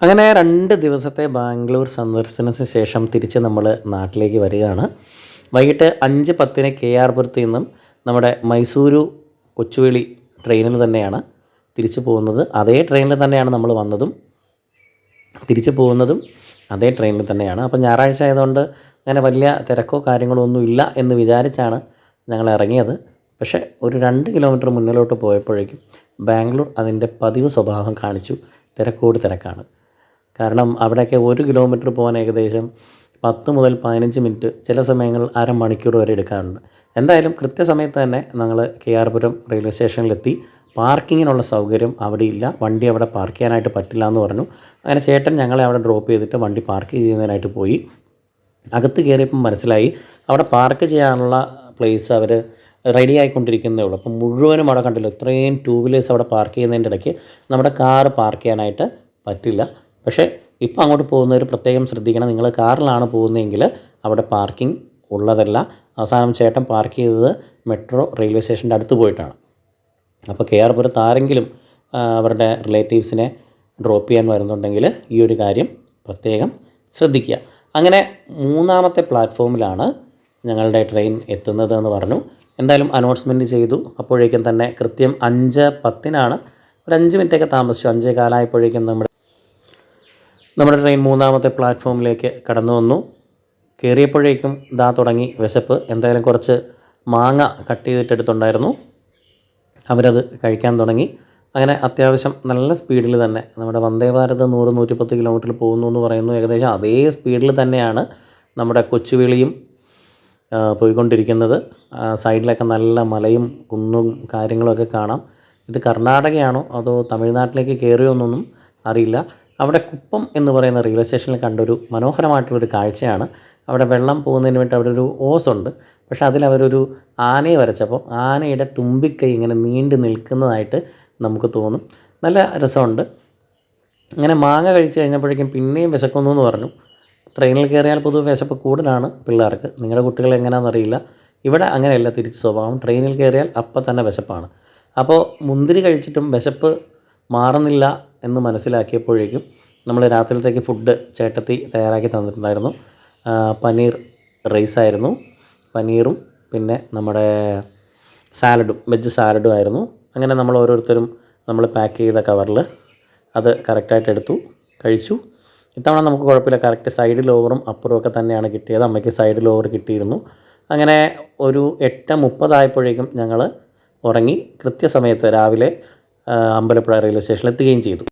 അങ്ങനെ 2 ദിവസത്തെ ബാംഗ്ലൂർ സന്ദർശനത്തിന് ശേഷം തിരിച്ച് നമ്മൾ നാട്ടിലേക്ക് വരികയാണ്. വൈകിട്ട് 5:10 KR പുരത്ത് നിന്നും നമ്മുടെ മൈസൂരു കൊച്ചുവേളി ട്രെയിനിൽ തന്നെയാണ് തിരിച്ചു പോകുന്നത്. അതേ ട്രെയിനിൽ തന്നെയാണ് നമ്മൾ വന്നതും തിരിച്ചു പോകുന്നതും അതേ ട്രെയിനിൽ തന്നെയാണ്. അപ്പോൾ ഞായറാഴ്ച ആയതുകൊണ്ട് അങ്ങനെ വലിയ തിരക്കോ കാര്യങ്ങളോ ഒന്നും ഇല്ല എന്ന് വിചാരിച്ചാണ് ഞങ്ങൾ ഇറങ്ങിയത്. പക്ഷേ ഒരു 2 കിലോമീറ്റർ മുന്നിലോട്ട് പോയപ്പോഴേക്കും ബാംഗ്ലൂർ അതിൻ്റെ പതിവ് സ്വഭാവം കാണിച്ചു. തിരക്കോട് തിരക്കാണ്. കാരണം അവിടെയൊക്കെ 1 കിലോമീറ്റർ പോകാൻ ഏകദേശം 10 മുതൽ 15 മിനിറ്റ്, ചില സമയങ്ങളിൽ അരമണിക്കൂർ വരെ എടുക്കാറുണ്ട്. എന്തായാലും കൃത്യസമയത്ത് തന്നെ ഞങ്ങൾ KR പുരം റെയിൽവേ സ്റ്റേഷനിലെത്തി. പാർക്കിങ്ങിനുള്ള സൗകര്യം അവിടെയില്ല, വണ്ടി അവിടെ പാർക്ക് ചെയ്യാനായിട്ട് പറ്റില്ല എന്ന് പറഞ്ഞു. അങ്ങനെ ചേട്ടൻ ഞങ്ങളെ അവിടെ ഡ്രോപ്പ് ചെയ്തിട്ട് വണ്ടി പാർക്ക് ചെയ്യുന്നതിനായിട്ട് പോയി. അകത്ത് കയറിയപ്പം മനസ്സിലായി അവിടെ പാർക്ക് ചെയ്യാനുള്ള പ്ലേസ് അവർ റെഡി ആയിക്കൊണ്ടിരിക്കുന്നതേ ഉള്ളൂ. അപ്പം മുഴുവനും അവിടെ കണ്ടില്ല, ഇത്രയും 2 വീലേഴ്സ് അവിടെ പാർക്ക് ചെയ്യുന്നതിൻ്റെ ഇടയ്ക്ക് നമ്മുടെ കാറ് പാർക്ക് ചെയ്യാനായിട്ട് പറ്റില്ല. പക്ഷേ ഇപ്പോൾ അങ്ങോട്ട് പോകുന്നവർ പ്രത്യേകം ശ്രദ്ധിക്കണം, നിങ്ങൾ കാറിലാണ് പോകുന്നതെങ്കിൽ അവിടെ പാർക്കിംഗ് ഉള്ളതല്ല. അവസാനം ചേട്ടൻ പാർക്ക് ചെയ്തത് മെട്രോ റെയിൽവേ സ്റ്റേഷൻ്റെ അടുത്ത് പോയിട്ടാണ്. അപ്പോൾ KR പുരത്ത് ആരെങ്കിലും അവരുടെ റിലേറ്റീവ്സിനെ ഡ്രോപ്പ് ചെയ്യാൻ വരുന്നുണ്ടെങ്കിൽ ഈ ഒരു കാര്യം പ്രത്യേകം ശ്രദ്ധിക്കുക. അങ്ങനെ 3ാമത്തെ പ്ലാറ്റ്ഫോമിലാണ് ഞങ്ങളുടെ ട്രെയിൻ എത്തുന്നതെന്ന് പറഞ്ഞു. എന്തായാലും അനൗൺസ്മെൻറ്റ് ചെയ്തു. അപ്പോഴേക്കും തന്നെ കൃത്യം 5:10 ഒരു 5 മിനിറ്റൊക്കെ താമസിച്ചു. 5:15 നമ്മുടെ ട്രെയിൻ 3ാമത്തെ പ്ലാറ്റ്ഫോമിലേക്ക് കടന്നു വന്നു. കയറിയപ്പോഴേക്കും ഇതാ തുടങ്ങി വിശപ്പ്. എന്തായാലും കുറച്ച് മാങ്ങ കട്ട് ചെയ്തിട്ടെടുത്തുണ്ടായിരുന്നു, അവരത് കഴിക്കാൻ തുടങ്ങി. അങ്ങനെ അത്യാവശ്യം നല്ല സ്പീഡിൽ തന്നെ നമ്മുടെ വന്ദേ ഭാരത് 100-110 കിലോമീറ്ററിൽ പോകുന്നു എന്ന് പറയുന്നു. ഏകദേശം അതേ സ്പീഡിൽ തന്നെയാണ് നമ്മുടെ കൊച്ചുവേളിയും പോയിക്കൊണ്ടിരിക്കുന്നത്. സൈഡിലൊക്കെ നല്ല മലയും കുന്നും കാര്യങ്ങളൊക്കെ കാണാം. ഇത് കർണാടകയാണോ അതോ തമിഴ്നാട്ടിലേക്ക് കയറിയോ എന്നൊന്നും അറിയില്ല. അവിടെ കുപ്പം എന്ന് പറയുന്ന റെയിൽവേ സ്റ്റേഷനിൽ കണ്ടൊരു മനോഹരമായിട്ടുള്ളൊരു കാഴ്ചയാണ്. അവിടെ വെള്ളം പോകുന്നതിന് വേണ്ടി അവിടെ ഒരു ഓസുണ്ട്. പക്ഷേ അതിലവരൊരു ആനയെ വരച്ചപ്പോൾ ആനയുടെ തുമ്പിക്കൈ ഇങ്ങനെ നീണ്ടു നിൽക്കുന്നതായിട്ട് നമുക്ക് തോന്നും. നല്ല രസമുണ്ട്. അങ്ങനെ മാങ്ങ കഴിച്ച് കഴിഞ്ഞപ്പോഴേക്കും പിന്നെയും വിശക്കുന്നു എന്ന് പറഞ്ഞു. ട്രെയിനിൽ കയറിയാൽ പൊതുവെ വിശപ്പ് കൂടുതലാണ് പിള്ളേർക്ക്. നിങ്ങളുടെ കുട്ടികൾ എങ്ങനെയാണെന്നറിയില്ല. ഇവിടെ അങ്ങനെയല്ല, തിരിച്ച് സ്വഭാവം. ട്രെയിനിൽ കയറിയാൽ അപ്പം തന്നെ വിശപ്പാണ്. അപ്പോൾ മുന്തിരി കഴിച്ചിട്ടും വിശപ്പ് മാറുന്നില്ല എന്ന് മനസ്സിലാക്കിയപ്പോഴേക്കും നമ്മൾ രാത്രിയിലത്തേക്ക് ഫുഡ് ചേട്ടത്തി തയ്യാറാക്കി തന്നിട്ടുണ്ടായിരുന്നു. പനീർ റൈസായിരുന്നു, പനീറും പിന്നെ നമ്മുടെ സാലഡും, വെജ് സാലഡും ആയിരുന്നു. അങ്ങനെ നമ്മൾ ഓരോരുത്തരും നമ്മൾ പാക്ക് ചെയ്ത കവറിൽ അത് കറക്റ്റായിട്ട് എടുത്തു, കഴിച്ചു. ഇത്തവണ നമുക്ക് കുഴപ്പമില്ല, കറക്റ്റ് സൈഡിൽ ഓവറും അപ്പുറവും ഒക്കെ തന്നെയാണ് കിട്ടിയത്. അമ്മയ്ക്ക് സൈഡിൽ ഓവർ കിട്ടിയിരുന്നു. അങ്ങനെ ഒരു 8:30 ഞങ്ങൾ ഉറങ്ങി. കൃത്യസമയത്ത് രാവിലെ അമ്പലപ്പുഴ റെയിൽവേ സ്റ്റേഷനിൽ എത്തുകയും ചെയ്തു.